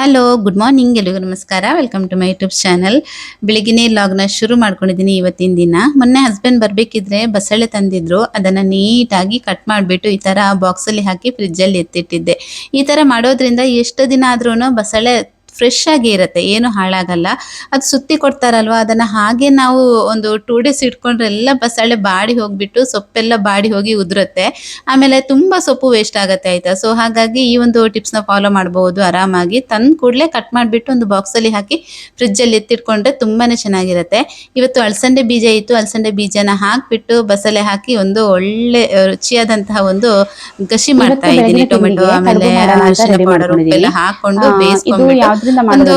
Hello, good morning ಎಲ್ರಿಗೂ ನಮಸ್ಕಾರ. Welcome to my YouTube channel. ಬೆಳಿಗ್ಗೆನೇ ಲಾಗ್ನ ಶುರು ಮಾಡ್ಕೊಂಡಿದ್ದೀನಿ ಇವತ್ತಿನ ದಿನ. ಮೊನ್ನೆ ಹಸ್ಬೆಂಡ್ ಬರಬೇಕಿದ್ರೆ ಬಸಳೆ ತಂದಿದ್ರು. ಅದನ್ನು ನೀಟಾಗಿ ಕಟ್ ಮಾಡಿಬಿಟ್ಟು ಈ ಥರ ಬಾಕ್ಸಲ್ಲಿ ಹಾಕಿ ಫ್ರಿಜ್ಜಲ್ಲಿ ಎತ್ತಿಟ್ಟಿದ್ದೆ. ಈ ಥರ ಮಾಡೋದ್ರಿಂದ ಎಷ್ಟು ದಿನ ಆದ್ರೂ ಬಸಳೆ ಫ್ರೆಶ್ ಆಗಿ ಇರುತ್ತೆ, ಏನು ಹಾಳಾಗಲ್ಲ. ಅದು ಸುತ್ತಿ ಕೊಡ್ತಾರಲ್ವ, ಅದನ್ನು ಹಾಗೆ ನಾವು ಒಂದು 2 ಡೇಸ್ ಇಟ್ಕೊಂಡ್ರೆ ಎಲ್ಲ ಬಸಳೆ ಬಾಡಿ ಹೋಗಿಬಿಟ್ಟು ಸೊಪ್ಪೆಲ್ಲ ಬಾಡಿ ಹೋಗಿ ಉದುರುತ್ತೆ. ಆಮೇಲೆ ತುಂಬ ಸೊಪ್ಪು ವೇಸ್ಟ್ ಆಗುತ್ತೆ ಆಯಿತಾ. ಸೊ ಹಾಗಾಗಿ ಈ ಒಂದು ಟಿಪ್ಸ್ನ ಫಾಲೋ ಮಾಡ್ಬೋದು ಆರಾಮಾಗಿ. ತಂದು ಕೂಡಲೇ ಕಟ್ ಮಾಡಿಬಿಟ್ಟು ಒಂದು ಬಾಕ್ಸಲ್ಲಿ ಹಾಕಿ ಫ್ರಿಜ್ಜಲ್ಲಿ ಎತ್ತಿಟ್ಕೊಂಡ್ರೆ ತುಂಬಾ ಚೆನ್ನಾಗಿರುತ್ತೆ. ಇವತ್ತು ಅಳಸಂದೆ ಬೀಜ ಇತ್ತು, ಅಳಸಂದೆ ಬೀಜನ ಹಾಕಿಬಿಟ್ಟು ಬಸಳೆ ಹಾಕಿ ಒಂದು ಒಳ್ಳೆ ರುಚಿಯಾದಂತಹ ಒಂದು ಗಸಿ ಮಾಡ್ತಾ ಇದ್ದೀನಿ. ಟೊಮೆಟೊ ಆಮೇಲೆ ಅರಿಶಿನ ಪೌಡರ್ ಉಪ್ಪೆಲ್ಲ ಹಾಕೊಂಡು ಬೇಯಿಸ್ಕೊಂಡ್ಬಿಟ್ಟು ಒಂದು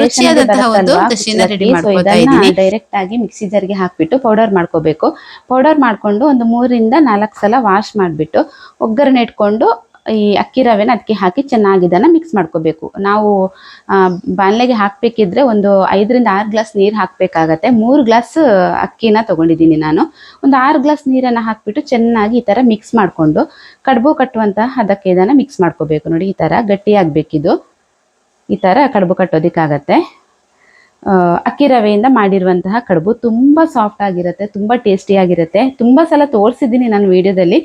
ರುಚಿಯಾದಂತಹ ಒಂದು ಗಸಿನ ರೆಡಿ ಮಾಡ್ಕೊತಾ ಇದ್ದೀನಿ. ಡೈರೆಕ್ಟ್ ಆಗಿ ಮಿಕ್ಸಿ ಜಾರ್ಗೆ ಹಾಕ್ಬಿಟ್ಟು ಪೌಡರ್ ಮಾಡ್ಕೋಬೇಕು. ಪೌಡರ್ ಮಾಡ್ಕೊಂಡು ಒಂದು 3 ರಿಂದ 4 ಸಲ ವಾಶ್ ಮಾಡಿಬಿಟ್ಟು ಒಗ್ಗರಣೆ ಇಟ್ಕೊಂಡು ಈ ಅಕ್ಕಿ ರವೆನ ಅದಕ್ಕೆ ಹಾಕಿ ಚೆನ್ನಾಗಿ ಇದನ್ನು ಮಿಕ್ಸ್ ಮಾಡ್ಕೋಬೇಕು. ನಾವು ಬಾಣಲೆಗೆ ಹಾಕಬೇಕಿದ್ರೆ ಒಂದು 5 ರಿಂದ 6 ಗ್ಲಾಸ್ ನೀರು ಹಾಕಬೇಕಾಗತ್ತೆ. 3 ಗ್ಲಾಸ್ ಅಕ್ಕಿನ ತೊಗೊಂಡಿದ್ದೀನಿ ನಾನು. ಒಂದು 6 ಗ್ಲಾಸ್ ನೀರನ್ನು ಹಾಕಿಬಿಟ್ಟು ಚೆನ್ನಾಗಿ ಈ ಥರ ಮಿಕ್ಸ್ ಮಾಡಿಕೊಂಡು ಕಡುಬು ಕಟ್ಟುವಂತಹ ಅದಕ್ಕೆ ಇದನ್ನು ಮಿಕ್ಸ್ ಮಾಡ್ಕೋಬೇಕು. ನೋಡಿ, ಈ ಥರ ಗಟ್ಟಿಯಾಗಬೇಕಿದು. ಈ ಥರ ಕಡುಬು ಕಟ್ಟೋದಕ್ಕಾಗತ್ತೆ. ಅಕ್ಕಿ ರವೆಯಿಂದ ಮಾಡಿರುವಂತಹ ಕಡುಬು ತುಂಬ ಸಾಫ್ಟ್ ಆಗಿರುತ್ತೆ, ತುಂಬ ಟೇಸ್ಟಿಯಾಗಿರುತ್ತೆ. ತುಂಬ ಸಲ ತೋರಿಸಿದ್ದೀನಿ ನಾನು ವಿಡಿಯೋದಲ್ಲಿ.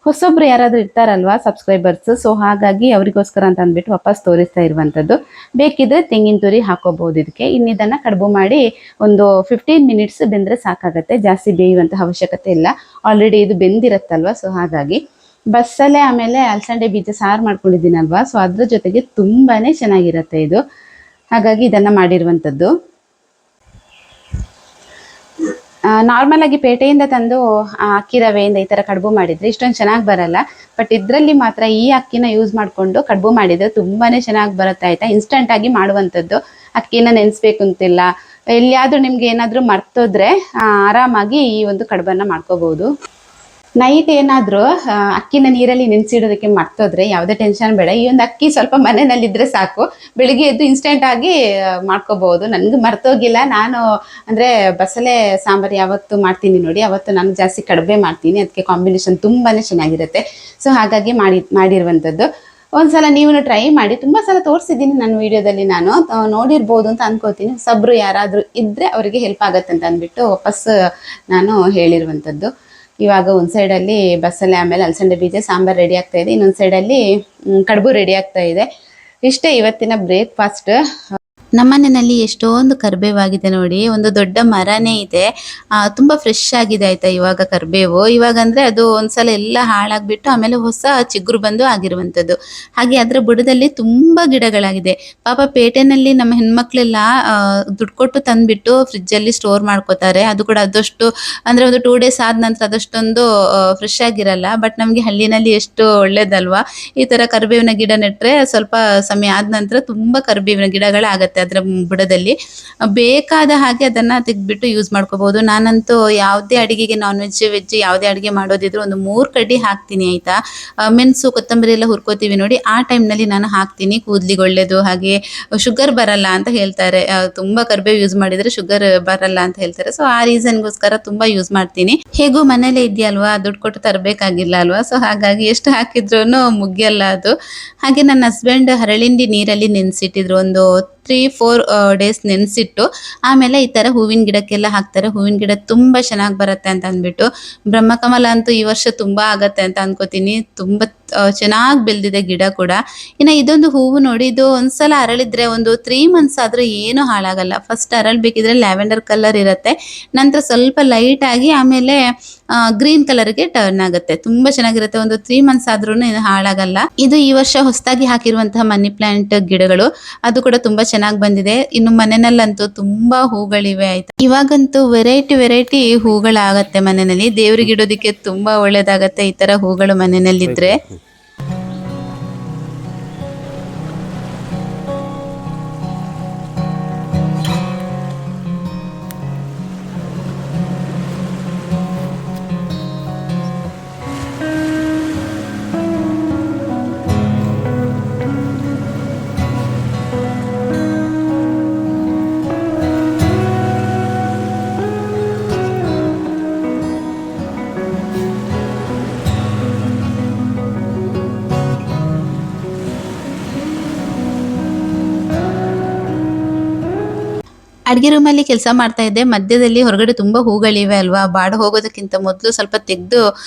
ಹೊಸೊಬ್ರು ಯಾರಾದರೂ ಇರ್ತಾರಲ್ವ ಸಬ್ಸ್ಕ್ರೈಬರ್ಸ್, ಸೊ ಹಾಗಾಗಿ ಅವರಿಗೋಸ್ಕರ ಅಂತ ಅಂದ್ಬಿಟ್ಟು ವಾಪಸ್ ತೋರಿಸ್ತಾ ಇರುವಂಥದ್ದು. ಬೇಕಿದ್ರೆ ತೆಂಗಿನ ತುರಿ ಹಾಕೋಬಹುದು ಇದಕ್ಕೆ. ಇನ್ನಿದನ್ನು ಕಡುಬು ಮಾಡಿ ಒಂದು 15 ಮಿನಿಟ್ಸ್ ಬೆಂದರೆ ಸಾಕಾಗತ್ತೆ, ಜಾಸ್ತಿ ಬೇಯುವಂತಹ ಅವಶ್ಯಕತೆ ಇಲ್ಲ. ಆಲ್ರೆಡಿ ಇದು ಬೆಂದಿರುತ್ತಲ್ವ, ಸೊ ಹಾಗಾಗಿ. ಬಸಳೆ ಆಮೇಲೆ ಅಲಸಂಡೆ ಬೀಜ ಸಾರು ಮಾಡ್ಕೊಂಡಿದ್ದೀನಲ್ವ, ಸೊ ಅದ್ರ ಜೊತೆಗೆ ತುಂಬಾ ಚೆನ್ನಾಗಿರುತ್ತೆ ಇದು. ಹಾಗಾಗಿ ಇದನ್ನು ಮಾಡಿರುವಂಥದ್ದು. ನಾರ್ಮಲ್ ಆಗಿ ಪೇಟೆಯಿಂದ ತಂದು ಅಕ್ಕಿ ರವೆಯಿಂದ ಈ ಥರ ಕಡುಬು ಮಾಡಿದರೆ ಇಷ್ಟೊಂದು ಚೆನ್ನಾಗಿ ಬರಲ್ಲ. ಬಟ್ ಇದರಲ್ಲಿ ಮಾತ್ರ ಈ ಅಕ್ಕಿನ ಯೂಸ್ ಮಾಡಿಕೊಂಡು ಕಡುಬು ಮಾಡಿದರೆ ತುಂಬಾ ಚೆನ್ನಾಗಿ ಬರುತ್ತೆ ಆಯಿತಾ. ಇನ್ಸ್ಟಂಟಾಗಿ ಮಾಡುವಂಥದ್ದು, ಅಕ್ಕಿನ ನೆನೆಸ್ಬೇಕು ಅಂತಿಲ್ಲ. ಎಲ್ಲಿಯಾದರೂ ನಿಮ್ಗೆ ಏನಾದರೂ ಮರ್ತೋದ್ರೆ ಆರಾಮಾಗಿ ಈ ಒಂದು ಕಡುಬನ್ನು ಮಾಡ್ಕೋಬೋದು. ನೈಟ್ ಏನಾದರೂ ಅಕ್ಕಿನ ನೀರಲ್ಲಿ ನೆನೆಸಿಡೋದಕ್ಕೆ ಮರ್ತೋದ್ರೆ ಯಾವುದೇ ಟೆನ್ಷನ್ ಬೇಡ. ಈ ಒಂದು ಅಕ್ಕಿ ಸ್ವಲ್ಪ ಮನೆಯಲ್ಲಿದ್ದರೆ ಸಾಕು, ಬೆಳಿಗ್ಗೆ ಎದ್ದು ಇನ್ಸ್ಟೆಂಟಾಗಿ ಮಾಡ್ಕೋಬೋದು. ನನಗೆ ಮರ್ತೋಗಿಲ್ಲ. ನಾನು ಅಂದರೆ ಬಸಳೆ ಸಾಂಬಾರು ಯಾವತ್ತು ಮಾಡ್ತೀನಿ ನೋಡಿ, ಅವತ್ತು ನಾನು ಜಾಸ್ತಿ ಕಡುಬೆ ಮಾಡ್ತೀನಿ. ಅದಕ್ಕೆ ಕಾಂಬಿನೇಷನ್ ತುಂಬಾ ಚೆನ್ನಾಗಿರುತ್ತೆ. ಸೊ ಹಾಗಾಗಿ ಮಾಡಿರುವಂಥದ್ದು. ಒಂದ್ಸಲ ನೀವು ಟ್ರೈ ಮಾಡಿ. ತುಂಬ ಸಲ ತೋರಿಸಿದ್ದೀನಿ ನನ್ನ ವಿಡಿಯೋದಲ್ಲಿ, ನಾನು ನೋಡಿರ್ಬೋದು ಅಂತ ಅನ್ಕೋತೀನಿ. ಹೊಸಬ್ರು ಯಾರಾದರೂ ಇದ್ದರೆ ಅವರಿಗೆ ಹೆಲ್ಪ್ ಆಗುತ್ತೆ ಅಂತ ಅಂದ್ಬಿಟ್ಟು ವಾಪಸ್ ನಾನು ಹೇಳಿರುವಂಥದ್ದು. ಇವಾಗ ಒಂದು ಸೈಡಲ್ಲಿ ಬಸಳೆ ಆಮೇಲೆ ಅಲಸಂಡೆ ಬೀಜ ಸಾಂಬಾರು ರೆಡಿ ಆಗ್ತಾ ಇದೆ, ಇನ್ನೊಂದು ಸೈಡಲ್ಲಿ ಕಡುಬು ರೆಡಿ ಆಗ್ತಾ ಇದೆ. ಇಷ್ಟೇ ಇವತ್ತಿನ ಬ್ರೇಕ್ಫಾಸ್ಟ್. ನಮ್ಮನೆಯಲ್ಲಿ ಎಷ್ಟೊಂದು ಕರಿಬೇವಾಗಿದೆ ನೋಡಿ, ಒಂದು ದೊಡ್ಡ ಮರನೇ ಇದೆ. ತುಂಬ ಫ್ರೆಶ್ ಆಗಿದೆ ಆಯಿತಾ ಇವಾಗ ಕರಿಬೇವು. ಇವಾಗ ಅಂದರೆ ಅದು ಒಂದ್ಸಲ ಎಲ್ಲ ಹಾಳಾಗಿಬಿಟ್ಟು ಆಮೇಲೆ ಹೊಸ ಚಿಗುರು ಬಂದು ಆಗಿರುವಂಥದ್ದು. ಹಾಗೆ ಅದರ ಬುಡದಲ್ಲಿ ತುಂಬ ಗಿಡಗಳಾಗಿದೆ. ಪಾಪ ಪೇಟೆನಲ್ಲಿ ನಮ್ಮ ಹೆಣ್ಮಕ್ಳೆಲ್ಲ ದುಡ್ಡು ಕೊಟ್ಟು ತಂದುಬಿಟ್ಟು ಫ್ರಿಜ್ಜಲ್ಲಿ ಸ್ಟೋರ್ ಮಾಡ್ಕೋತಾರೆ. ಅದು ಕೂಡ ಅದಷ್ಟು ಅಂದರೆ ಒಂದು 2 ಡೇಸ್ ಆದ ನಂತರ ಅದಷ್ಟೊಂದು ಫ್ರೆಶ್ ಆಗಿರಲ್ಲ. ಬಟ್ ನಮಗೆ ಹಳ್ಳಿನಲ್ಲಿ ಎಷ್ಟು ಒಳ್ಳೇದಲ್ವಾ, ಈ ಥರ ಕರಿಬೇವಿನ ಗಿಡ ನೆಟ್ಟರೆ ಸ್ವಲ್ಪ ಸಮಯ ಆದ ನಂತರ ತುಂಬ ಕರಿಬೇವಿನ ಗಿಡಗಳಾಗತ್ತೆ ಅದರ ಬುಡದಲ್ಲಿ. ಬೇಕಾದ ಹಾಗೆ ಅದನ್ನು ತೆಗೆದ್ಬಿಟ್ಟು ಯೂಸ್ ಮಾಡ್ಕೋಬಹುದು. ನಾನಂತೂ ಯಾವುದೇ ಅಡುಗೆಗೆ ನಾನ್ ವೆಜ್ ವೆಜ್ ಯಾವುದೇ ಅಡುಗೆ ಮಾಡೋದಿದ್ರು ಒಂದು 3 ಕಡ್ಡಿ ಹಾಕ್ತೀನಿ ಆಯಿತಾ. ಮೆಣಸು ಕೊತ್ತಂಬರಿ ಎಲ್ಲ ಹುರ್ಕೋತೀವಿ ನೋಡಿ, ಆ ಟೈಮ್ನಲ್ಲಿ ನಾನು ಹಾಕ್ತೀನಿ. ಕೂದಲಿಗೆ ಒಳ್ಳೆಯದು, ಹಾಗೆ ಶುಗರ್ ಬರಲ್ಲ ಅಂತ ಹೇಳ್ತಾರೆ. ತುಂಬ ಕರಿಬೇವು ಯೂಸ್ ಮಾಡಿದರೆ ಶುಗರ್ ಬರಲ್ಲ ಅಂತ ಹೇಳ್ತಾರೆ. ಸೊ ಆ ರೀಸನ್ಗೋಸ್ಕರ ತುಂಬ ಯೂಸ್ ಮಾಡ್ತೀನಿ. ಹೇಗೂ ಮನೇಲೇ ಇದೆಯಲ್ವಾ, ದುಡ್ಡು ಕೊಟ್ಟು ತರಬೇಕಾಗಿಲ್ಲ ಅಲ್ವಾ. ಸೊ ಹಾಗಾಗಿ ಎಷ್ಟು ಹಾಕಿದ್ರೂ ಮುಗಿಯಲ್ಲ ಅದು. ಹಾಗೆ ನನ್ನ ಹಸ್ಬೆಂಡ್ ಹರಳಿಂಡಿ ನೀರಲ್ಲಿ ನೆನೆಸಿಟ್ಟಿದ್ರು ಒಂದು 3-4 ಡೇಸ್ ನೆನೆಸಿಟ್ಟು ಆಮೇಲೆ ಈ ಥರ ಹೂವಿನ ಗಿಡಕ್ಕೆಲ್ಲ ಹಾಕ್ತಾರೆ. ಹೂವಿನ ಗಿಡ ತುಂಬ ಚೆನ್ನಾಗಿ ಬರುತ್ತೆ ಅಂತ ಅಂದ್ಬಿಟ್ಟು. ಬ್ರಹ್ಮಕಮಲ ಅಂತೂ ಈ ವರ್ಷ ತುಂಬ ಆಗತ್ತೆ ಅಂತ ಅನ್ಕೋತೀನಿ. ತುಂಬ ಚೆನ್ನಾಗಿ ಬೆಳೆದಿದೆ ಗಿಡ ಕೂಡ. ಇನ್ನು ಇದೊಂದು ಹೂವು ನೋಡಿ, ಇದು ಒಂದ್ಸಲ ಅರಳಿದ್ರೆ ಒಂದು 3 ಮಂತ್ಸ್ ಆದರೂ ಏನೂ ಹಾಳಾಗಲ್ಲ. ಫಸ್ಟ್ ಅರಳಬೇಕಿದ್ರೆ ಲ್ಯಾವೆಂಡರ್ ಕಲರ್ ಇರುತ್ತೆ, ನಂತರ ಸ್ವಲ್ಪ ಲೈಟ್ ಆಗಿ ಆಮೇಲೆ ಗ್ರೀನ್ ಕಲರ್ಗೆ ಟರ್ನ್ ಆಗುತ್ತೆ. ತುಂಬ ಚೆನ್ನಾಗಿರುತ್ತೆ. ಒಂದು 3 ಮಂತ್ಸ್ ಆದ್ರೂ ಹಾಳಾಗಲ್ಲ. ಇದು ಈ ವರ್ಷ ಹೊಸದಾಗಿ ಹಾಕಿರುವಂತಹ ಮನಿ ಪ್ಲಾಂಟ್ ಗಿಡಗಳು, ಅದು ಕೂಡ ತುಂಬಾ ಚೆನ್ನಾಗಿ ಬಂದಿದೆ. ಇನ್ನು ಮನೆಯಲ್ಲಂತೂ ತುಂಬಾ ಹೂಗಳಿವೆ ಆಯ್ತಾ. ಇವಾಗಂತೂ ವೆರೈಟಿ ಹೂಗಳಾಗತ್ತೆ ಮನೆಯಲ್ಲಿ. ದೇವ್ರಿಗೆ ಇಡೋದಕ್ಕೆ ತುಂಬಾ ಒಳ್ಳೇದಾಗತ್ತೆ ಈ ತರ ಹೂಗಳು ಮನೆಯಲ್ಲಿದ್ರೆ. ಅಡ್ಗೆ ರೂಮಲ್ಲಿ ಕೆಲಸ ಮಾಡ್ತಾ ಇದ್ದೆ. ಮಧ್ಯದಲ್ಲಿ ಹೊರಗಡೆ ತುಂಬಾ ಹೂಗಳಿವೆ ಅಲ್ವಾ, ಬಾಡ ಹೋಗೋದಕ್ಕಿಂತ ಮೊದಲು ಸ್ವಲ್ಪ ತೆಗೆದು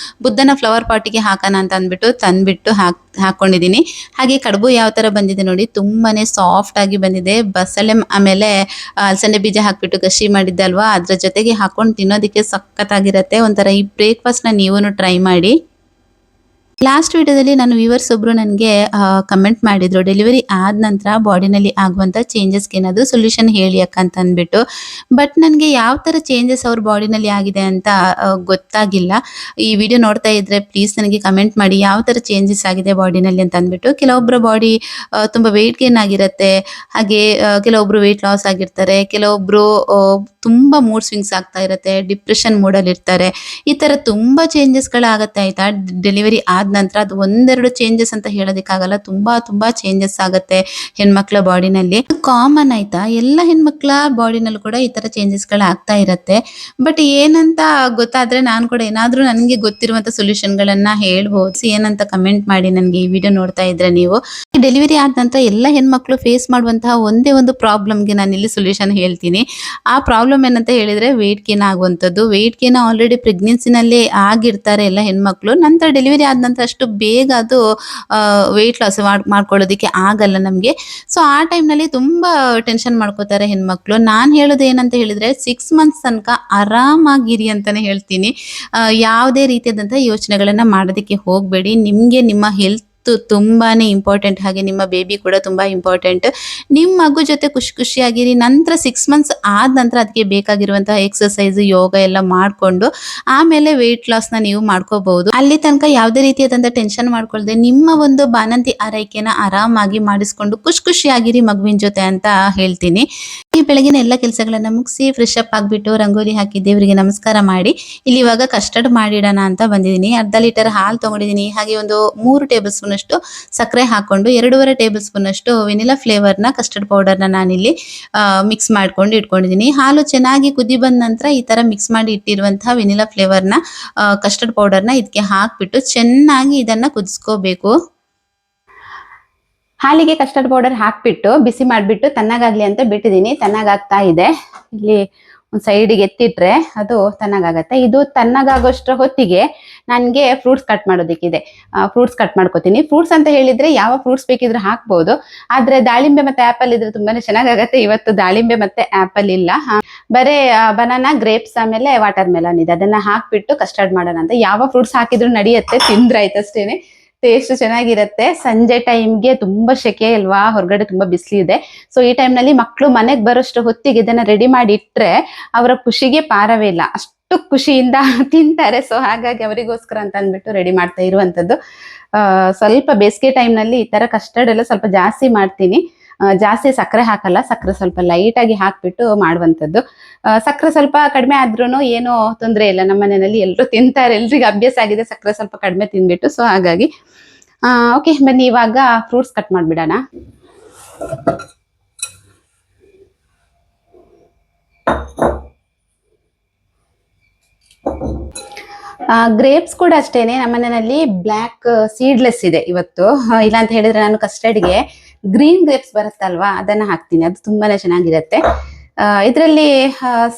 ಬುದ್ಧನ ಫ್ಲವರ್ ಪಾಟಿಗೆ ಹಾಕೋಣ ಅಂತ ಅಂದ್ಬಿಟ್ಟು ತಂದ್ಬಿಟ್ಟು ಹಾಕೊಂಡಿದ್ದೀನಿ. ಹಾಗೆ ಕಡುಬು ಯಾವ ತರ ಬಂದಿದೆ ನೋಡಿ, ತುಂಬಾನೇ ಸಾಫ್ಟ್ ಆಗಿ ಬಂದಿದೆ. ಬಸಳೆ ಆಮೇಲೆ ಅಲಸಂದೆ ಬೀಜ ಹಾಕ್ಬಿಟ್ಟು ಗಸಿ ಮಾಡಿದ್ದೆ ಅಲ್ವಾ, ಅದ್ರ ಜೊತೆಗೆ ಹಾಕೊಂಡು ತಿನ್ನೋದಕ್ಕೆ ಸಖತ್ತಾಗಿರತ್ತೆ. ಒಂಥರ ಈ ಬ್ರೇಕ್ಫಾಸ್ಟ್ ನ ನೀವು ಟ್ರೈ ಮಾಡಿ. ಲಾಸ್ಟ್ ವಿಡಿಯೋದಲ್ಲಿ ನಾನು ವ್ಯೂವರ್ಸ್ ಒಬ್ರು ನನಗೆ ಕಮೆಂಟ್ ಮಾಡಿದ್ರು, ಡೆಲಿವರಿ ಆದ ನಂತರ ಬಾಡಿನಲ್ಲಿ ಆಗುವಂಥ ಚೇಂಜಸ್ಗೆ ಏನಾದರೂ ಸೊಲ್ಯೂಷನ್ ಹೇಳಿ ಅಕ್ಕ ಅಂತ ಅಂದ್ಬಿಟ್ಟು. ಬಟ್ ನನಗೆ ಯಾವ ಥರ ಚೇಂಜಸ್ ಅವ್ರ ಬಾಡಿನಲ್ಲಿ ಆಗಿದೆ ಅಂತ ಗೊತ್ತಾಗಿಲ್ಲ. ಈ ವಿಡಿಯೋ ನೋಡ್ತಾ ಇದ್ರೆ ಪ್ಲೀಸ್ ನನಗೆ ಕಮೆಂಟ್ ಮಾಡಿ ಯಾವ ಥರ ಚೇಂಜಸ್ ಆಗಿದೆ ಬಾಡಿನಲ್ಲಿ ಅಂತ ಅಂದ್ಬಿಟ್ಟು. ಕೆಲವೊಬ್ಬರ ಬಾಡಿ ತುಂಬ ವೆಯ್ಟ್ ಗೇನ್ ಆಗಿರುತ್ತೆ, ಹಾಗೆ ಕೆಲವೊಬ್ರು ವೆಯ್ಟ್ ಲಾಸ್ ಆಗಿರ್ತಾರೆ, ಕೆಲವೊಬ್ರು ತುಂಬ ಮೂಡ್ ಸ್ವಿಂಗ್ಸ್ ಆಗ್ತಾ ಇರುತ್ತೆ, ಡಿಪ್ರೆಷನ್ ಮೂಡಲ್ಲಿ ಇರ್ತಾರೆ. ಈ ಥರ ತುಂಬ ಚೇಂಜಸ್ಗಳಾಗತ್ತೆ ಆಯ್ತಾ ಡೆಲಿವರಿ ಆದ ನಂತರ. ಅದು ಒಂದೆರಡು ಚೇಂಜಸ್ ಅಂತ ಹೇಳೋದಕ್ಕಾಗಲ್ಲ, ತುಂಬಾ ಚೇಂಜಸ್ ಆಗುತ್ತೆ ಹೆಣ್ಮಕ್ಳ ಬಾಡಿನಲ್ಲಿ. ಕಾಮನ್ ಆಯ್ತಾ, ಎಲ್ಲ ಹೆಣ್ಮಕ್ಳ ಬಾಡಿನಲ್ಲೂ ಕೂಡ ಈ ತರ ಚೇಂಜಸ್ಗಳು ಆಗ್ತಾ ಇರತ್ತೆ. ಬಟ್ ಏನಂತ ಗೊತ್ತಾದ್ರೆ ನಾನು ಕೂಡ ಏನಾದ್ರೂ ನನಗೆ ಗೊತ್ತಿರುವಂತ ಸೊಲ್ಯೂಷನ್ ಗಳನ್ನ ಹೇಳ್ಬೋದು. ಏನಂತ ಕಮೆಂಟ್ ಮಾಡಿ ನನಗೆ ಈ ವಿಡಿಯೋ ನೋಡ್ತಾ ಇದ್ರೆ ನೀವು. ಡೆಲಿವರಿ ಆದ ನಂತರ ಎಲ್ಲ ಹೆಣ್ಮಕ್ಳು ಫೇಸ್ ಮಾಡುವಂತಹ ಒಂದೇ ಒಂದು ಪ್ರಾಬ್ಲಮ್ಗೆ ನಾನು ಇಲ್ಲಿ ಸೊಲ್ಯೂಷನ್ ಹೇಳ್ತೀನಿ. ಆ ಪ್ರಾಬ್ಲಮ್ ಏನಂತ ಹೇಳಿದ್ರೆ ವೆಯ್ಟ್ ಗೇನ್ ಆಗುವಂಥದ್ದು. ವೆಯ್ಟ್ ಗೇನ್ ಆಲ್ರೆಡಿ ಪ್ರೆಗ್ನೆನ್ಸಿನಲ್ಲಿ ಆಗಿರ್ತಾರೆ ಎಲ್ಲ ಹೆಣ್ಮಕ್ಳು, ನಂತರ ಡೆಲಿವರಿ ಆದ ನಂತರ ಅಷ್ಟು ಬೇಗ ಅದು ವೆಯ್ಟ್ ಲಾಸ್ ಮಾಡ್ಕೊಳ್ಳೋದಕ್ಕೆ ಆಗಲ್ಲ ನಮಗೆ. ಸೊ ಆ ಟೈಮ್ನಲ್ಲಿ ತುಂಬ ಟೆನ್ಷನ್ ಮಾಡ್ಕೋತಾರೆ ಹೆಣ್ಮಕ್ಳು. ನಾನು ಹೇಳೋದು ಏನಂತ ಹೇಳಿದ್ರೆ 6 ಮಂತ್ಸ್ ತನಕ ಆರಾಮಾಗಿರಿ ಅಂತಾನೆ ಹೇಳ್ತೀನಿ. ಯಾವುದೇ ರೀತಿಯಾದಂಥ ಯೋಚನೆಗಳನ್ನ ಮಾಡೋದಕ್ಕೆ ಹೋಗಬೇಡಿ. ನಿಮಗೆ ನಿಮ್ಮ ಹೆಲ್ತ್ ತುಂಬಾನೇ ಇಂಪಾರ್ಟೆಂಟ್, ಹಾಗೆ ನಿಮ್ಮ ಬೇಬಿ ಕೂಡ ತುಂಬಾ ಇಂಪಾರ್ಟೆಂಟ್. ನಿಮ್ಮ ಮಗು ಜೊತೆ ಖುಷಿಯಾಗಿರಿ. ನಂತರ 6 ಮಂತ್ಸ್ ಆದ ನಂತರ ಅದಕ್ಕೆ ಬೇಕಾಗಿರುವಂತಹ ಎಕ್ಸರ್ಸೈಸ್, ಯೋಗ ಎಲ್ಲ ಮಾಡಿಕೊಂಡು ಆಮೇಲೆ ವೆಯ್ಟ್ ಲಾಸ್ನ ನೀವು ಮಾಡ್ಕೋಬಹುದು. ಅಲ್ಲಿ ತನಕ ಯಾವುದೇ ರೀತಿಯಾದಂಥ ಟೆನ್ಷನ್ ಮಾಡ್ಕೊಳ್ದೆ ನಿಮ್ಮ ಒಂದು ಬಾಣಂತಿ ಆರೈಕೆನ ಆರಾಮಾಗಿ ಮಾಡಿಸ್ಕೊಂಡು ಖುಷಿಯಾಗಿರಿ ಮಗುವಿನ ಜೊತೆ ಅಂತ ಹೇಳ್ತೀನಿ. ಈ ಬೆಳಗಿನ ಎಲ್ಲ ಕೆಲಸಗಳನ್ನ ಮುಗಿಸಿ ಫ್ರೆಶ್ ಅಪ್ ಆಗಿಬಿಟ್ಟು ರಂಗೋಲಿ ಹಾಕಿ ದೇವರಿಗೆ ನಮಸ್ಕಾರ ಮಾಡಿ ಇಲ್ಲಿ ಇವಾಗ ಕಸ್ಟರ್ಡ್ ಮಾಡಿಡೋಣ ಅಂತ ಬಂದಿದ್ದೀನಿ. ಅರ್ಧ ಲೀಟರ್ ಹಾಲು ತಗೊಂಡಿದ್ದೀನಿ. ಹಾಗೆ ಒಂದು 3 ಟೇಬಲ್ ಸ್ಪೂನ್ ಅಷ್ಟು ಸಕ್ಕರೆ ಹಾಕೊಂಡು 2.5 ಟೇಬಲ್ ಸ್ಪೂನ್ ಅಷ್ಟು ವೆನಿಲಾ ಫ್ಲೇವರ್ನ ಕಸ್ಟರ್ಡ್ ಪೌಡರ್ನ ನಾನಿಲ್ಲಿ ಮಿಕ್ಸ್ ಮಾಡ್ಕೊಂಡು ಇಟ್ಕೊಂಡಿದ್ದೀನಿ. ಹಾಲು ಚೆನ್ನಾಗಿ ಕುದಿ ಬಂದ ನಂತರ ಈ ತರ ಮಿಕ್ಸ್ ಮಾಡಿ ಇಟ್ಟಿರುವಂತಹ ವೆನಿಲಾ ಫ್ಲೇವರ್ನ ಕಸ್ಟರ್ಡ್ ಪೌಡರ್ನ ಇದಕ್ಕೆ ಹಾಕ್ಬಿಟ್ಟು ಚೆನ್ನಾಗಿ ಇದನ್ನ ಕುದಿಸ್ಕೋಬೇಕು. ಹಾಲಿಗೆ ಕಸ್ಟರ್ಡ್ ಪೌಡರ್ ಹಾಕ್ಬಿಟ್ಟು ಬಿಸಿ ಮಾಡಿಬಿಟ್ಟು ತಣ್ಣಗಾಗ್ಲಿ ಅಂತ ಬಿಟ್ಟಿದ್ದೀನಿ. ತಣ್ಣಗಾಗ್ತಾ ಇದೆ. ಇಲ್ಲಿ ಒಂದು ಸೈಡಿಗೆ ಎತ್ತಿಟ್ರೆ ಅದು ತಣ್ಣಗಾಗತ್ತೆ. ಇದು ತಣ್ಣಗಾಗೋಷ್ಟರ ಹೊತ್ತಿಗೆ ನನಗೆ ಫ್ರೂಟ್ಸ್ ಕಟ್ ಮಾಡೋದಕ್ಕಿದೆ. ಫ್ರೂಟ್ಸ್ ಕಟ್ ಮಾಡ್ಕೋತೀನಿ. ಫ್ರೂಟ್ಸ್ ಅಂತ ಹೇಳಿದ್ರೆ ಯಾವ ಫ್ರೂಟ್ಸ್ ಬೇಕಿದ್ರೆ ಹಾಕ್ಬೋದು, ಆದ್ರೆ ದಾಳಿಂಬೆ ಮತ್ತೆ ಆಪಲ್ ಇದ್ರೆ ತುಂಬಾನೇ ಚೆನ್ನಾಗಾಗತ್ತೆ. ಇವತ್ತು ದಾಳಿಂಬೆ ಮತ್ತೆ ಆಪಲ್ ಇಲ್ಲ, ಬರೇ ಬನಾನಾ, ಗ್ರೇಪ್ಸ್ ಆಮೇಲೆ ವಾಟರ್ ಮೆಲನ್ ಇದೆ. ಅದನ್ನ ಹಾಕ್ಬಿಟ್ಟು ಕಸ್ಟರ್ಡ್ ಮಾಡೋಣ ಅಂತ. ಯಾವ ಫ್ರೂಟ್ಸ್ ಹಾಕಿದ್ರು ನಡೆಯುತ್ತೆ, ತಿಂದ್ರೆ ಆಯ್ತಷ್ಟೇನೆ, ಟೇಸ್ಟ್ ಚೆನ್ನಾಗಿರುತ್ತೆ. ಸಂಜೆ ಟೈಮ್ಗೆ ತುಂಬಾ ಸೆಕೆ ಅಲ್ವಾ, ಹೊರಗಡೆ ತುಂಬಾ ಬಿಸಿಲು ಇದೆ. ಸೊ ಈ ಟೈಮ್ನಲ್ಲಿ ಮಕ್ಕಳು ಮನೆಗೆ ಬರೋಷ್ಟು ಹೊತ್ತಿಗೆ ಇದನ್ನ ರೆಡಿ ಮಾಡಿ ಇಟ್ರೆ ಅವರ ಖುಷಿಗೆ ಪಾರವೇ ಇಲ್ಲ, ಅಷ್ಟು ಖುಷಿಯಿಂದ ತಿಂತಾರೆ. ಸೊ ಹಾಗಾಗಿ ಅವರಿಗೋಸ್ಕರ ಅಂತ ಅಂದ್ಬಿಟ್ಟು ರೆಡಿ ಮಾಡ್ತಾ ಇರುವಂತದ್ದು. ಸ್ವಲ್ಪ ಬೇಸಿಗೆ ಟೈಮ್ನಲ್ಲಿ ಈ ತರ ಕಸ್ಟರ್ಡ್ ಎಲ್ಲ ಸ್ವಲ್ಪ ಜಾಸ್ತಿ ಮಾಡ್ತೀನಿ. ಜಾಸ್ತಿ ಸಕ್ಕರೆ ಹಾಕಲ್ಲ, ಸಕ್ಕರೆ ಸ್ವಲ್ಪ ಲೈಟ್ ಆಗಿ ಹಾಕ್ಬಿಟ್ಟು ಮಾಡುವಂಥದ್ದು. ಸಕ್ಕರೆ ಸ್ವಲ್ಪ ಕಡಿಮೆ ಆದ್ರೂ ಏನೋ ತೊಂದರೆ ಇಲ್ಲ. ನಮ್ಮ ಮನೆಯಲ್ಲಿ ಎಲ್ಲರೂ ತಿಂತಾರೆ, ಎಲ್ರಿಗೂ ಅಭ್ಯಾಸ ಆಗಿದೆ ಸಕ್ಕರೆ ಸ್ವಲ್ಪ ಕಡಿಮೆ ತಿಂದ್ಬಿಟ್ಟು. ಸೊ ಹಾಗಾಗಿ ಓಕೆ, ಬನ್ನಿ ಇವಾಗ ಫ್ರೂಟ್ಸ್ ಕಟ್ ಮಾಡ್ಬಿಡೋಣ. ಗ್ರೇಪ್ಸ್ ಕೂಡ ಅಷ್ಟೇನೆ, ನಮ್ಮನೆಯಲ್ಲಿ ಬ್ಲ್ಯಾಕ್ ಸೀಡ್ಲೆಸ್ ಇದೆ ಇವತ್ತು. ಇಲ್ಲ ಅಂತ ಹೇಳಿದ್ರೆ ನಾನು ಕಸ್ಟರ್ಡ್ಗೆ ಗ್ರೀನ್ ಗ್ರೇಪ್ಸ್ ಬರುತ್ತಲ್ವಾ ಅದನ್ನ ಹಾಕ್ತೀನಿ. ಅದು ತುಂಬಾನೇ ಚೆನ್ನಾಗಿರುತ್ತೆ. ಇದರಲ್ಲಿ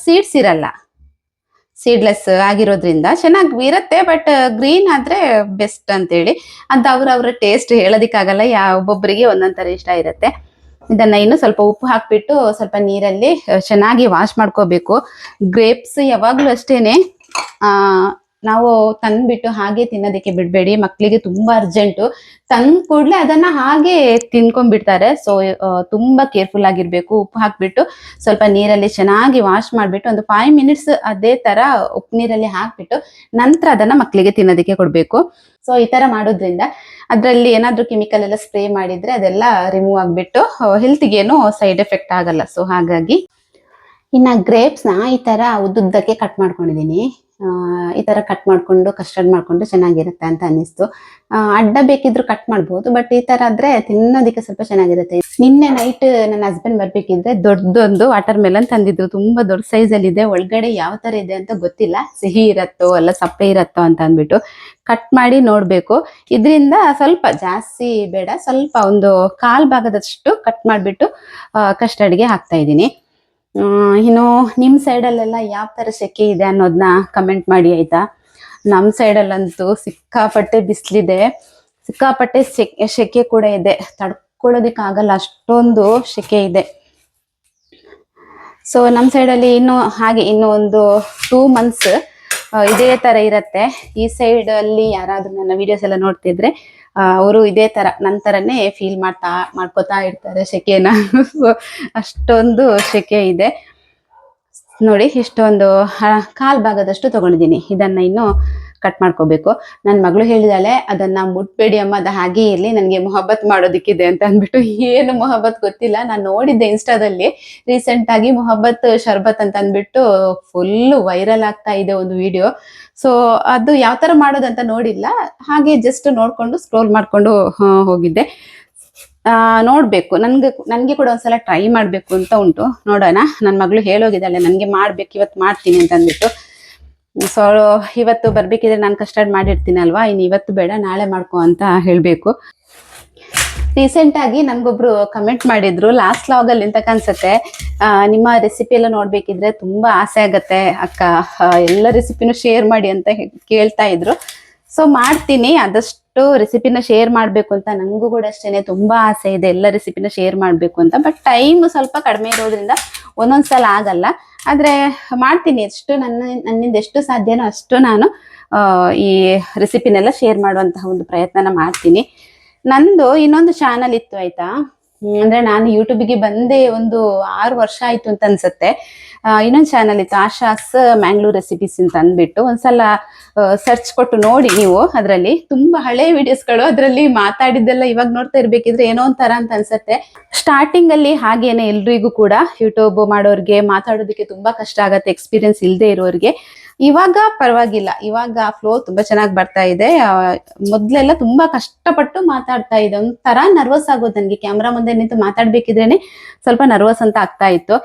ಸೀಡ್ಸ್ ಇರಲ್ಲ, ಸೀಡ್ಲೆಸ್ ಆಗಿರೋದ್ರಿಂದ ಚೆನ್ನಾಗಿ ಇರುತ್ತೆ. ಬಟ್ ಗ್ರೀನ್ ಆದ್ರೆ ಬೆಸ್ಟ್ ಅಂತೇಳಿ ಅಂತ ಅವ್ರವ್ರ ಟೇಸ್ಟ್ ಹೇಳೋದಿಕ್ಕಾಗಲ್ಲ, ಒಬ್ಬೊಬ್ಬರಿಗೆ ಒಂದೊಂದ್ ತರ ಇಷ್ಟ ಇರುತ್ತೆ. ಇದನ್ನ ಇನ್ನು ಸ್ವಲ್ಪ ಉಪ್ಪು ಹಾಕ್ಬಿಟ್ಟು ಸ್ವಲ್ಪ ನೀರಲ್ಲಿ ಚೆನ್ನಾಗಿ ವಾಶ್ ಮಾಡ್ಕೋಬೇಕು. ಗ್ರೇಪ್ಸ್ ಯಾವಾಗ್ಲೂ ಅಷ್ಟೇನೆ ನಾವು ತಂದ್ಬಿಟ್ಟು ಹಾಗೆ ತಿನ್ನೋದಕ್ಕೆ ಬಿಡ್ಬೇಡಿ. ಮಕ್ಕಳಿಗೆ ತುಂಬಾ ಅರ್ಜೆಂಟು, ತಂದ್ ಕೂಡ್ಲೆ ಅದನ್ನ ಹಾಗೆ ತಿನ್ಕೊಂಡ್ಬಿಡ್ತಾರೆ. ಸೊ ತುಂಬಾ ಕೇರ್ಫುಲ್ ಆಗಿರ್ಬೇಕು. ಉಪ್ಪು ಹಾಕ್ಬಿಟ್ಟು ಸ್ವಲ್ಪ ನೀರಲ್ಲಿ ಚೆನ್ನಾಗಿ ವಾಶ್ ಮಾಡ್ಬಿಟ್ಟು ಒಂದು 5 ಮಿನಿಟ್ಸ್ ಅದೇ ತರ ಉಪ್ಪು ನೀರಲ್ಲಿ ಹಾಕ್ಬಿಟ್ಟು ನಂತರ ಅದನ್ನ ಮಕ್ಕಳಿಗೆ ತಿನ್ನೋದಕ್ಕೆ ಕೊಡ್ಬೇಕು. ಸೊ ಈ ತರ ಮಾಡೋದ್ರಿಂದ ಅದ್ರಲ್ಲಿ ಏನಾದ್ರೂ ಕೆಮಿಕಲ್ ಎಲ್ಲ ಸ್ಪ್ರೇ ಮಾಡಿದ್ರೆ ಅದೆಲ್ಲ ರಿಮೂವ್ ಆಗ್ಬಿಟ್ಟು ಹೆಲ್ತ್ಗೇನು ಸೈಡ್ ಎಫೆಕ್ಟ್ ಆಗಲ್ಲ. ಸೊ ಹಾಗಾಗಿ ಇನ್ನ ಗ್ರೇಪ್ಸ್ನ ಈ ತರ ಉದ್ದುದ್ದಕ್ಕೆ ಕಟ್ ಮಾಡ್ಕೊಂಡಿದೀನಿ. ಈ ತರ ಕಟ್ ಮಾಡ್ಕೊಂಡು ಕಸ್ಟರ್ಡ್ ಮಾಡ್ಕೊಂಡು ಚೆನ್ನಾಗಿರುತ್ತೆ ಅಂತ ಅನ್ನಿಸ್ತು. ಅಡ್ಡ ಬೇಕಿದ್ರು ಕಟ್ ಮಾಡ್ಬೋದು, ಬಟ್ ಈ ತರ ಆದ್ರೆ ತಿನ್ನೋದಕ್ಕೆ ಸ್ವಲ್ಪ ಚೆನ್ನಾಗಿರುತ್ತೆ. ನಿನ್ನೆ ನೈಟ್ ನನ್ನ ಹಸ್ಬೆಂಡ್ ಬರ್ಬೇಕಿದ್ರೆ ದೊಡ್ಡದೊಂದು ವಾಟರ್ ಮೆಲನ್ ತಂದಿದ್ರು. ತುಂಬಾ ದೊಡ್ಡ ಸೈಜ್ ಅಲ್ಲಿ ಇದೆ. ಒಳಗಡೆ ಯಾವ ತರ ಇದೆ ಅಂತ ಗೊತ್ತಿಲ್ಲ, ಸಿಹಿ ಇರತ್ತೋ ಅಲ್ಲ ಸಪ್ಪೆ ಇರತ್ತೋ ಅಂತ ಅಂದ್ಬಿಟ್ಟು ಕಟ್ ಮಾಡಿ ನೋಡ್ಬೇಕು. ಇದರಿಂದ ಸ್ವಲ್ಪ ಜಾಸ್ತಿ ಬೇಡ, ಸ್ವಲ್ಪ ಒಂದು 1/4 ಭಾಗದಷ್ಟು ಕಟ್ ಮಾಡ್ಬಿಟ್ಟು ಕಸ್ಟರ್ಡ್ಗೆ ಹಾಕ್ತಾ ಇದ್ದೀನಿ. ಇನ್ನು ನಿಮ್ಮ ಸೈಡಲ್ಲೆಲ್ಲ ಯಾವ ಥರ ಸೆಕೆ ಇದೆ ಅನ್ನೋದನ್ನ ಕಮೆಂಟ್ ಮಾಡಿ ಆಯಿತಾ. ನಮ್ಮ ಸೈಡಲ್ಲಂತೂ ಸಿಕ್ಕಾಪಟ್ಟೆ ಬಿಸಿಲಿದೆ, ಸಿಕ್ಕಾಪಟ್ಟೆ ಸೆಕೆ ಕೂಡ ಇದೆ, ತಡ್ಕೊಳ್ಳೋದಕ್ಕಾಗಲ್ಲ ಅಷ್ಟೊಂದು ಸೆಕೆ ಇದೆ. ಸೊ ನಮ್ಮ ಸೈಡಲ್ಲಿ ಇನ್ನು ಒಂದು 2 months ಇದೇ ಥರ ಇರತ್ತೆ. ಈ ಸೈಡಲ್ಲಿ ಯಾರಾದರೂ ನನ್ನ ವಿಡಿಯೋಸ್ ಎಲ್ಲ ನೋಡ್ತಿದ್ರೆ ಅವರು ಇದೇ ಥರ ನನ್ನ ಥರನೇ ಫೀಲ್ ಮಾಡ್ಕೋತಾ ಇರ್ತಾರೆ ಸೆಕೆನ. ಅಷ್ಟೊಂದು ಸೆಕೆ ಇದೆ ನೋಡಿ. ಇಷ್ಟೊಂದು ಕಾಲು ಭಾಗದಷ್ಟು ತಗೊಂಡಿದ್ದೀನಿ. ಇದನ್ನು ಇನ್ನು ಕಟ್ ಮಾಡ್ಕೋಬೇಕು. ನನ್ನ ಮಗಳು ಹೇಳಿದಾಳೆ ಅದನ್ನು ಮುಟ್ಬೇಡಿ ಅಮ್ಮ, ಅದು ಹಾಗೆ ಇರಲಿ, ನನಗೆ ಮೊಹಬ್ಬತ್ ಮಾಡೋದಕ್ಕಿದೆ ಅಂತ ಅಂದ್ಬಿಟ್ಟು. ಏನು ಮೊಹಬ್ಬತ್ ಗೊತ್ತಿಲ್ಲ, ನಾನು ನೋಡಿದ್ದೆ ಇನ್ಸ್ಟಾದಲ್ಲಿ ರೀಸೆಂಟಾಗಿ ಮೊಹಬ್ಬತ್ ಶರ್ಬತ್ ಅಂತ ಅಂದ್ಬಿಟ್ಟು ಫುಲ್ಲು ವೈರಲ್ ಆಗ್ತಾ ಇದೆ ಒಂದು ವಿಡಿಯೋ. ಸೊ ಅದು ಯಾವ ಥರ ಮಾಡೋದಂತ ನೋಡಿಲ್ಲ, ಹಾಗೆ ಜಸ್ಟ್ ನೋಡಿಕೊಂಡು ಸ್ಕ್ರೋಲ್ ಮಾಡಿಕೊಂಡು ಹೋಗಿದ್ದೆ. ನೋಡಬೇಕು, ನನಗೆ ಕೂಡ ಒಂದ್ಸಲ ಟ್ರೈ ಮಾಡಬೇಕು ಅಂತ ಉಂಟು. ನೋಡೋಣ, ನನ್ನ ಮಗಳು ಹೇಳೋಗಿದ್ದಾಳೆ ನನಗೆ ಮಾಡ್ಬೇಕು, ಇವತ್ತು ಮಾಡ್ತೀನಿ ಅಂತ ಅಂದ್ಬಿಟ್ಟು. ಸೊ ಇವತ್ತು ಬರ್ಬೇಕಿದ್ರೆ ನಾನು ಕಸ್ಟರ್ಡ್ ಮಾಡಿರ್ತೀನಲ್ವಾ, ಇನ್ನು ಇವತ್ತು ಬೇಡ ನಾಳೆ ಮಾಡ್ಕೊ ಅಂತ ಹೇಳಬೇಕು. ರೀಸೆಂಟಾಗಿ ನನಗೊಬ್ರು ಕಮೆಂಟ್ ಮಾಡಿದ್ರು ಲಾಸ್ಟ್ ವ್ಲಾಗಲ್ಲಿ ಅಂತ ಕಾಣಿಸುತ್ತೆ, ನಿಮ್ಮ ರೆಸಿಪಿ ಎಲ್ಲ ನೋಡ್ಬೇಕಿದ್ರೆ ತುಂಬ ಆಸೆ ಆಗತ್ತೆ ಅಕ್ಕ, ಎಲ್ಲ ರೆಸಿಪಿನೂ ಶೇರ್ ಮಾಡಿ ಅಂತ ಕೇಳ್ತಾ ಇದ್ರು. ಸೊ ಮಾಡ್ತೀನಿ, ಆದಷ್ಟು ರೆಸಿಪಿನ ಶೇರ್ ಮಾಡಬೇಕು ಅಂತ ನನಗೂ ಕೂಡ ಅಷ್ಟೇ ತುಂಬ ಆಸೆ ಇದೆ, ಎಲ್ಲ ರೆಸಿಪಿನ ಶೇರ್ ಮಾಡಬೇಕು ಅಂತ. ಬಟ್ ಟೈಮ್ ಸ್ವಲ್ಪ ಕಡಿಮೆ ಇರೋದ್ರಿಂದ ಒಂದೊಂದ್ಸಲ ಆಗಲ್ಲ. ಆದರೆ ಮಾಡ್ತೀನಿ, ನನ್ನಿಂದ ಎಷ್ಟು ಸಾಧ್ಯನೋ ಅಷ್ಟು ನಾನು ಈ ರೆಸಿಪಿನೆಲ್ಲ ಶೇರ್ ಮಾಡುವಂತಹ ಒಂದು ಪ್ರಯತ್ನನ ಮಾಡ್ತೀನಿ. ನಂದು ಇನ್ನೊಂದು ಚಾನಲ್ ಇತ್ತು ಆಯ್ತಾ, ಅಂದ್ರೆ ನಾನು ಯೂಟ್ಯೂಬಿಗೆ ಬಂದೆ ಒಂದು 6 ವರ್ಷ ಆಯ್ತು ಅಂತ ಅನ್ಸುತ್ತೆ. ಇನ್ನೊಂದು ಚಾನಲ್ ಇತ್ತು, ಆಶಾಸ್ ಮ್ಯಾಂಗ್ಳೂರ್ ರೆಸಿಪೀಸ್ ಅಂತ ಅಂದ್ಬಿಟ್ಟು. ಒಂದ್ಸಲ ಸರ್ಚ್ ಕೊಟ್ಟು ನೋಡಿ ನೀವು, ಅದರಲ್ಲಿ ತುಂಬಾ ಹಳೆ ವಿಡಿಯೋಸ್ಗಳು, ಅದರಲ್ಲಿ ಮಾತಾಡಿದ್ದೆಲ್ಲ ಇವಾಗ ನೋಡ್ತಾ ಇರ್ಬೇಕಿದ್ರೆ ಏನೋ ಒಂಥರ ಅಂತ ಅನ್ಸುತ್ತೆ. ಸ್ಟಾರ್ಟಿಂಗ್ ಅಲ್ಲಿ ಹಾಗೇನೆ ಎಲ್ರಿಗೂ ಕೂಡ ಯೂಟ್ಯೂಬ್ ಮಾಡೋರ್ಗೆ ಮಾತಾಡೋದಕ್ಕೆ ತುಂಬಾ ಕಷ್ಟ ಆಗತ್ತೆ, ಎಕ್ಸ್ಪೀರಿಯನ್ಸ್ ಇಲ್ಲದೆ ಇರೋರಿಗೆ. ಇವಾಗ ಪರವಾಗಿಲ್ಲ, ಇವಾಗ ಫ್ಲೋ ತುಂಬಾ ಚೆನ್ನಾಗಿ ಬರ್ತಾ ಇದೆ. ಮೊದ್ಲೆಲ್ಲ ತುಂಬಾ ಕಷ್ಟಪಟ್ಟು ಮಾತಾಡ್ತಾ ಇದೆ, ಒಂಥರ ನರ್ವಸ್ ಆಗೋದು ನನಗೆ. ಕ್ಯಾಮ್ರಾ ಮುಂದೆ ನಿಂತು ಮಾತಾಡ್ಬೇಕಿದ್ರೇನೆ ಸ್ವಲ್ಪ ನರ್ವಸ್ ಅಂತ ಆಗ್ತಾ ಇತ್ತು.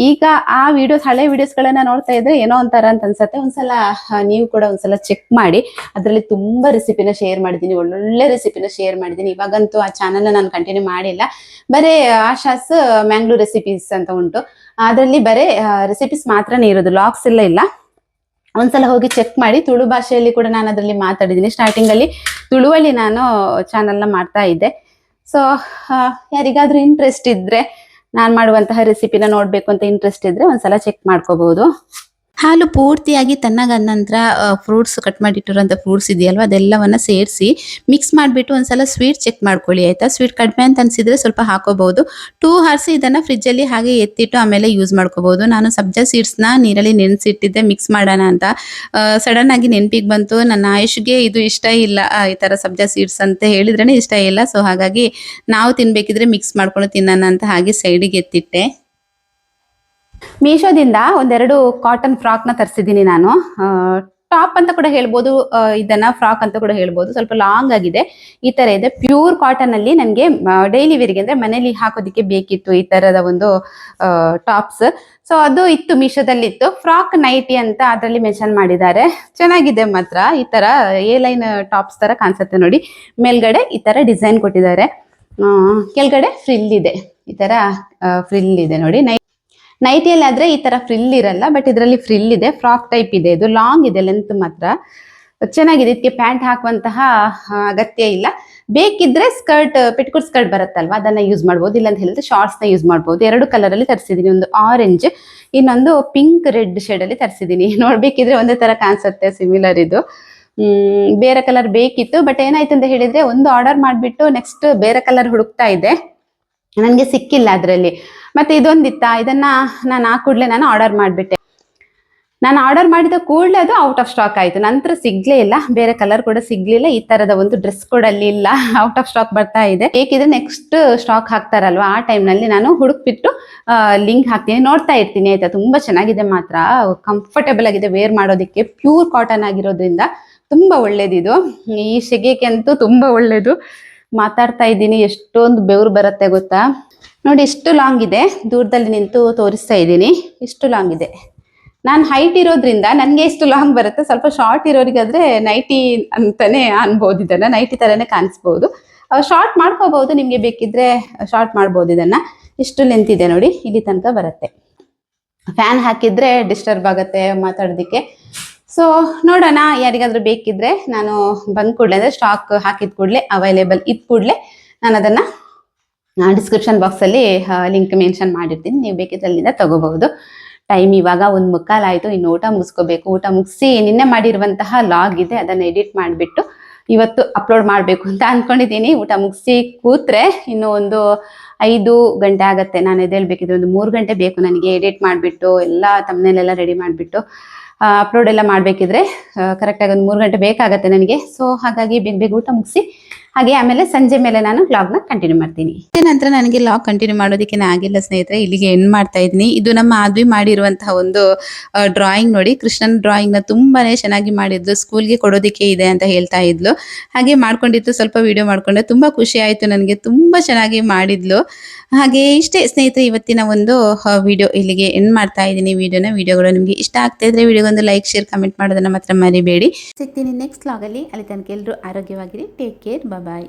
ಈಗ ಆ ಹಳೆ ವಿಡಿಯೋಸ್ಗಳನ್ನ ನೋಡ್ತಾ ಇದ್ರೆ ಏನೋ ಒಂಥರ ಅಂತ ಅನ್ಸತ್ತೆ. ಒಂದ್ಸಲ ನೀವು ಕೂಡ ಒಂದ್ಸಲ ಚೆಕ್ ಮಾಡಿ, ಅದರಲ್ಲಿ ತುಂಬಾ ರೆಸಿಪಿನ ಶೇರ್ ಮಾಡಿದ್ದೀನಿ, ಒಳ್ಳೊಳ್ಳೆ ರೆಸಿಪಿನ ಶೇರ್ ಮಾಡಿದ್ದೀನಿ. ಇವಾಗಂತೂ ಆ ಚಾನಲ್ನ ನಾನು ಕಂಟಿನ್ಯೂ ಮಾಡಿಲ್ಲ, ಬರೀ ಆಶಾಸ್ ಮ್ಯಾಂಗ್ಳೂರ್ ರೆಸಿಪೀಸ್ ಅಂತ ಉಂಟು, ಅದರಲ್ಲಿ ಬರೀ ರೆಸಿಪೀಸ್ ಮಾತ್ರನೇ ಇರೋದು, ಲಾಗ್ಸ್ ಎಲ್ಲ ಇಲ್ಲ. ಒಂದ್ಸಲ ಹೋಗಿ ಚೆಕ್ ಮಾಡಿ. ತುಳು ಭಾಷೆಯಲ್ಲಿ ಕೂಡ ನಾನು ಅದರಲ್ಲಿ ಮಾತಾಡಿದ್ದೀನಿ. ಸ್ಟಾರ್ಟಿಂಗ್ ಅಲ್ಲಿ ತುಳುವಲ್ಲಿ ನಾನು ಚಾನಲ್ನ ಮಾಡ್ತಾ ಇದ್ದೆ. ಸೊ ಯಾರಿಗಾದ್ರೂ ಇಂಟ್ರೆಸ್ಟ್ ಇದ್ರೆ, ನಾನು ಮಾಡುವಂತಹ ರೆಸಿಪಿನ ನೋಡ್ಬೇಕು ಅಂತ ಇಂಟ್ರೆಸ್ಟ್ ಇದ್ರೆ ಒಂದ್ಸಲ ಚೆಕ್ ಮಾಡ್ಕೋಬಹುದು. ಹಾಲು ಪೂರ್ತಿಯಾಗಿ ತಣ್ಣಗಾದ ನಂತರ ಫ್ರೂಟ್ಸ್ ಕಟ್ ಮಾಡಿಟ್ಟಿರೋಂಥ ಫ್ರೂಟ್ಸ್ ಇದೆಯಲ್ವ ಅದೆಲ್ಲವನ್ನ ಸೇರಿಸಿ ಮಿಕ್ಸ್ ಮಾಡಿಬಿಟ್ಟು ಒಂದ್ಸಲ ಸ್ವೀಟ್ ಚೆಕ್ ಮಾಡ್ಕೊಳ್ಳಿ ಆಯಿತಾ. ಸ್ವೀಟ್ ಕಡಿಮೆ ಅಂತ ಅನಿಸಿದ್ರೆ ಸ್ವಲ್ಪ ಹಾಕೋಬಹುದು. 2 hours ಇದನ್ನು ಫ್ರಿಜ್ಜಲ್ಲಿ ಹಾಗೆ ಎತ್ತಿಟ್ಟು ಆಮೇಲೆ ಯೂಸ್ ಮಾಡ್ಕೋಬಹುದು. ನಾನು ಸಬ್ಜಾ ಸೀಡ್ಸ್ನ ನೀರಲ್ಲಿ ನೆನೆಸಿಟ್ಟಿದ್ದೆ ಮಿಕ್ಸ್ ಮಾಡೋಣ ಅಂತ. ಸಡನ್ ಆಗಿ ನೆನಪಿಗೆ ಬಂತು, ನನ್ನ ಆಯುಷ್ಗೆ ಇದು ಇಷ್ಟ ಇಲ್ಲ, ಈ ಥರ ಸಬ್ಜಾ ಸೀಡ್ಸ್ ಅಂತ ಹೇಳಿದ್ರೇ ಇಷ್ಟ ಇಲ್ಲ. ಸೊ ಹಾಗಾಗಿ ನಾವು ತಿನ್ಬೇಕಿದ್ರೆ ಮಿಕ್ಸ್ ಮಾಡ್ಕೊಂಡು ತಿನ್ನೋಣ ಅಂತ ಹಾಗೆ ಸೈಡಿಗೆ ಎತ್ತಿಟ್ಟೆ. ಮೀಶೋದಿಂದ ಒಂದೆರಡು ಕಾಟನ್ ಫ್ರಾಕ್ನ ತರಿಸಿದ್ದೀನಿ ನಾನು. ಟಾಪ್ ಅಂತ ಕೂಡ ಹೇಳ್ಬೋದು, ಇದನ್ನ ಫ್ರಾಕ್ ಅಂತ ಕೂಡ ಹೇಳ್ಬೋದು. ಸ್ವಲ್ಪ ಲಾಂಗ್ ಆಗಿದೆ, ಈ ತರ ಇದೆ. ಪ್ಯೂರ್ ಕಾಟನ್ ಅಲ್ಲಿ ನನಗೆ ಡೈಲಿ ವೇರ್ಗೆ ಅಂದ್ರೆ ಮನೇಲಿ ಹಾಕೋದಿಕ್ಕೆ ಬೇಕಿತ್ತು ಈ ತರದ ಒಂದು ಟಾಪ್ಸ್. ಸೊ ಅದು ಇತ್ತು, ಮೀಶೋದಲ್ಲಿ ಇತ್ತು. ಫ್ರಾಕ್ ನೈಟಿ ಅಂತ ಅದರಲ್ಲಿ ಮೆನ್ಷನ್ ಮಾಡಿದ್ದಾರೆ. ಚೆನ್ನಾಗಿದೆ ಮಾತ್ರ. ಈ ತರ ಲೈನ್ ಟಾಪ್ಸ್ ತರ ಕಾಣಿಸುತ್ತೆ ನೋಡಿ. ಮೇಲ್ಗಡೆ ಈ ತರ ಡಿಸೈನ್ ಕೊಟ್ಟಿದ್ದಾರೆ, ಕೆಳಗಡೆ ಫ್ರಿಲ್ ಇದೆ, ಈ ತರ ಫ್ರಿಲ್ ಇದೆ ನೋಡಿ. ನೈಟಿಯಲ್ಲಿ ಆದ್ರೆ ಈ ತರ ಫ್ರಿಲ್ ಇರಲ್ಲ, ಬಟ್ ಇದರಲ್ಲಿ ಫ್ರಿಲ್ ಇದೆ. ಫ್ರಾಕ್ ಟೈಪ್ ಇದೆ, ಇದು ಲಾಂಗ್ ಇದೆ, ಲೆಂತ್ ಮಾತ್ರ ಚೆನ್ನಾಗಿದೆ. ಇದಕ್ಕೆ ಪ್ಯಾಂಟ್ ಹಾಕುವಂತಹ ಅಗತ್ಯ ಇಲ್ಲ. ಬೇಕಿದ್ರೆ ಸ್ಕರ್ಟ್, ಪೆಟಿಕೋಟ್ ಸ್ಕರ್ಟ್ ಬರುತ್ತಲ್ವಾ, ಅದನ್ನ ಯೂಸ್ ಮಾಡ್ಬೋದು. ಇಲ್ಲ ಅಂತ ಹೇಳಿದ್ರೆ ಶಾರ್ಟ್ಸ್ ನ ಯೂಸ್ ಮಾಡ್ಬೋದು. 2 ಕಲರ್ ಅಲ್ಲಿ ತರಿಸಿದೀನಿ, ಒಂದು ಆರೆಂಜ್, ಇನ್ನೊಂದು ಪಿಂಕ್ ರೆಡ್ ಶೇಡ್ ಅಲ್ಲಿ ತರಿಸಿದೀನಿ. ನೋಡ್ಬೇಕಿದ್ರೆ ಒಂದೇ ತರ ಕಾಣಿಸುತ್ತೆ, ಸಿಮಿಲರ್ ಇದು. ಬೇರೆ ಕಲರ್ ಬೇಕಿತ್ತು, ಬಟ್ ಏನಾಯ್ತು ಅಂತ ಹೇಳಿದ್ರೆ ಒಂದು ಆರ್ಡರ್ ಮಾಡ್ಬಿಟ್ಟು ನೆಕ್ಸ್ಟ್ ಬೇರೆ ಕಲರ್ ಹುಡುಕ್ತಾ ಇದ್ದೆ, ನನಗೆ ಸಿಕ್ಕಿಲ್ಲ ಅದರಲ್ಲಿ. ಮತ್ತೆ ಇದೊಂದಿತ್ತ, ಇದನ್ನ ನಾನು ಆ ಕೂಡಲೇ ನಾನು ಆರ್ಡರ್ ಮಾಡಿಬಿಟ್ಟೆ. ನಾನು ಆರ್ಡರ್ ಮಾಡಿದ ಕೂಡಲೇ ಅದು ಔಟ್ ಆಫ್ ಸ್ಟಾಕ್ ಆಯಿತು. ನಂತರ ಸಿಗ್ಲೇ ಇಲ್ಲ, ಬೇರೆ ಕಲರ್ ಕೂಡ ಸಿಗ್ಲಿಲ್ಲ. ಈ ತರದ ಒಂದು ಡ್ರೆಸ್ ಕೂಡ ಅಲ್ಲಿ ಇಲ್ಲ, ಔಟ್ ಆಫ್ ಸ್ಟಾಕ್ ಬರ್ತಾ ಇದೆ. ಬೇಕಿದ್ರೆ ನೆಕ್ಸ್ಟ್ ಸ್ಟಾಕ್ ಹಾಕ್ತಾರಲ್ವಾ, ಆ ಟೈಮ್ನಲ್ಲಿ ನಾನು ಹುಡುಕ್ಬಿಟ್ಟು ಲಿಂಕ್ ಹಾಕ್ತೀನಿ, ನೋಡ್ತಾ ಇರ್ತೀನಿ ಆಯ್ತಾ. ತುಂಬಾ ಚೆನ್ನಾಗಿದೆ ಮಾತ್ರ, ಕಂಫರ್ಟೇಬಲ್ ಆಗಿದೆ ವೇರ್ ಮಾಡೋದಕ್ಕೆ. ಪ್ಯೂರ್ ಕಾಟನ್ ಆಗಿರೋದ್ರಿಂದ ತುಂಬಾ ಒಳ್ಳೇದಿದು. ಈ ಸೆಗೆಗೆ ಅಂತೂ ತುಂಬಾ ಒಳ್ಳೇದು. ಮಾತಾಡ್ತಾ ಇದ್ದೀನಿ, ಎಷ್ಟೊಂದು ಬೆವರು ಬರುತ್ತೆ ಗೊತ್ತಾ. ನೋಡಿ ಇಷ್ಟು ಲಾಂಗ್ ಇದೆ, ದೂರದಲ್ಲಿ ನಿಂತು ತೋರಿಸ್ತಾ ಇದ್ದೀನಿ, ಇಷ್ಟು ಲಾಂಗ್ ಇದೆ. ನಾನು ಹೈಟ್ ಇರೋದ್ರಿಂದ ನನಗೆ ಇಷ್ಟು ಲಾಂಗ್ ಬರುತ್ತೆ. ಸ್ವಲ್ಪ ಶಾರ್ಟ್ ಇರೋರಿಗಾದ್ರೆ ನೈಟಿ ಅಂತಾನೆ ಅನ್ಬೋದು, ಇದನ್ನ ನೈಟಿ ತರನೇ ಕಾಣಿಸ್ಬೋದು. ಶಾರ್ಟ್ ಮಾಡ್ಕೋಬಹುದು, ನಿಮಗೆ ಬೇಕಿದ್ರೆ ಶಾರ್ಟ್ ಮಾಡ್ಬೋದು. ಇದನ್ನ ಇಷ್ಟು ಲೆಂತ್ ಇದೆ ನೋಡಿ, ಇಲ್ಲಿ ತನಕ ಬರುತ್ತೆ. ಫ್ಯಾನ್ ಹಾಕಿದ್ರೆ ಡಿಸ್ಟರ್ಬ್ ಆಗುತ್ತೆ ಮಾತಾಡೋದಕ್ಕೆ. ಸೊ ನೋಡೋಣ, ಯಾರಿಗಾದ್ರೂ ಬೇಕಿದ್ರೆ ನಾನು ಬಂದ ಕೂಡಲೇ ಅಂದರೆ ಸ್ಟಾಕ್ ಹಾಕಿದ ಕೂಡಲೇ ಅವೈಲೇಬಲ್ ಇದ್ದ ಕೂಡಲೇ ನಾನು ಅದನ್ನು ಡಿಸ್ಕ್ರಿಪ್ಷನ್ ಬಾಕ್ಸಲ್ಲಿ ಲಿಂಕ್ ಮೆನ್ಷನ್ ಮಾಡಿರ್ತೀನಿ, ನೀವು ಬೇಕಿದ್ರೆ ಅಲ್ಲಿಂದ ತಗೋಬಹುದು. ಟೈಮ್ ಇವಾಗ 1:15 ಆಯಿತು, ಇನ್ನು ಊಟ ಮುಗಿಸ್ಕೋಬೇಕು. ಊಟ ಮುಗಿಸಿ ನಿನ್ನೆ ಮಾಡಿರುವಂತಹ ಲಾಗ್ ಇದೆ, ಅದನ್ನು ಎಡಿಟ್ ಮಾಡಿಬಿಟ್ಟು ಇವತ್ತು ಅಪ್ಲೋಡ್ ಮಾಡಬೇಕು ಅಂತ ಅಂದ್ಕೊಂಡಿದ್ದೀನಿ. ಊಟ ಮುಗಿಸಿ ಕೂತ್ರೆ ಇನ್ನು ಒಂದು 5 ಗಂಟೆ ಆಗುತ್ತೆ. ನಾನು ಎದ್ದೇಳ್ಬೇಕಿದ್ರೆ ಒಂದು 3 ಗಂಟೆ ಬೇಕು ನನಗೆ ಎಡಿಟ್ ಮಾಡಿಬಿಟ್ಟು ಎಲ್ಲ ತಮ್ಮನೆಲ್ಲ ರೆಡಿ ಮಾಡಿಬಿಟ್ಟು ಅಪ್ಲೋಡ್ ಎಲ್ಲ ಮಾಡಬೇಕಿದ್ರೆ ಕರೆಕ್ಟಾಗಿ ಒಂದು 3 ಗಂಟೆ ಬೇಕಾಗತ್ತೆ ನನಗೆ. ಸೊ ಹಾಗಾಗಿ ಬೇಗ ಬೇಗ ಊಟ ಮುಗಿಸಿ ಹಾಗೆ ಆಮೇಲೆ ಸಂಜೆ ಮೇಲೆ ನಾನು ವ್ಲಾಗ್ನ ಕಂಟಿನ್ಯೂ ಮಾಡ್ತೀನಿ. ನಂತರ ನನಗೆ ಲಾಗ್ ಕಂಟಿನ್ಯೂ ಮಾಡೋದಕ್ಕೆ ಆಗಿಲ್ಲ ಸ್ನೇಹಿತರೆ, ಇಲ್ಲಿಗೆ ಎಂಡ್ ಮಾಡ್ತಾ ಇದ್ದೀನಿ. ಇದು ನಮ್ಮ ಆದ್ವಿ ಮಾಡಿರುವಂತಹ ಒಂದು ಡ್ರಾಯಿಂಗ್ ನೋಡಿ, ಕೃಷ್ಣನ್ ಡ್ರಾಯಿಂಗ್ನ ತುಂಬಾನೇ ಚೆನ್ನಾಗಿ ಮಾಡಿದ್ಲು, ಸ್ಕೂಲ್ಗೆ ಕೊಡೋದಕ್ಕೆ ಇದೆ ಅಂತ ಹೇಳ್ತಾ ಇದ್ಲು. ಹಾಗೆ ಮಾಡ್ಕೊಂಡಿತ್ತು, ಸ್ವಲ್ಪ ವಿಡಿಯೋ ಮಾಡ್ಕೊಂಡೆ, ತುಂಬಾ ಖುಷಿ ಆಯ್ತು ನನಗೆ, ತುಂಬಾ ಚೆನ್ನಾಗಿ ಮಾಡಿದ್ಲು. ಹಾಗೆ ಇಷ್ಟೇ ಸ್ನೇಹಿತರೆ, ಇವತ್ತಿನ ಒಂದು ವಿಡಿಯೋ ಇಲ್ಲಿಗೆ ಎಂಡ್ ಮಾಡ್ತಾ ಇದ್ದೀನಿ. ವಿಡಿಯೋಗಳು ನಿಮಗೆ ಇಷ್ಟ ಆಗ್ತಾ ಇದ್ರೆ ವಿಡಿಯೋಗೊಂದು ಲೈಕ್, ಶೇರ್, ಕಮೆಂಟ್ ಮಾಡೋದನ್ನ ಮಾತ್ರ ಮರಿಬೇಡಿ. ಸಿಗ್ತೀನಿ ನೆಕ್ಸ್ಟ್ ವ್ಲಾಗಲ್ಲಿ. ಅಲ್ಲಿ ತನಕ ಎಲ್ಲರೂ ಆರೋಗ್ಯವಾಗಿರಿ. ಟೇಕ್ ಕೇರ್, ಬಾಯ್.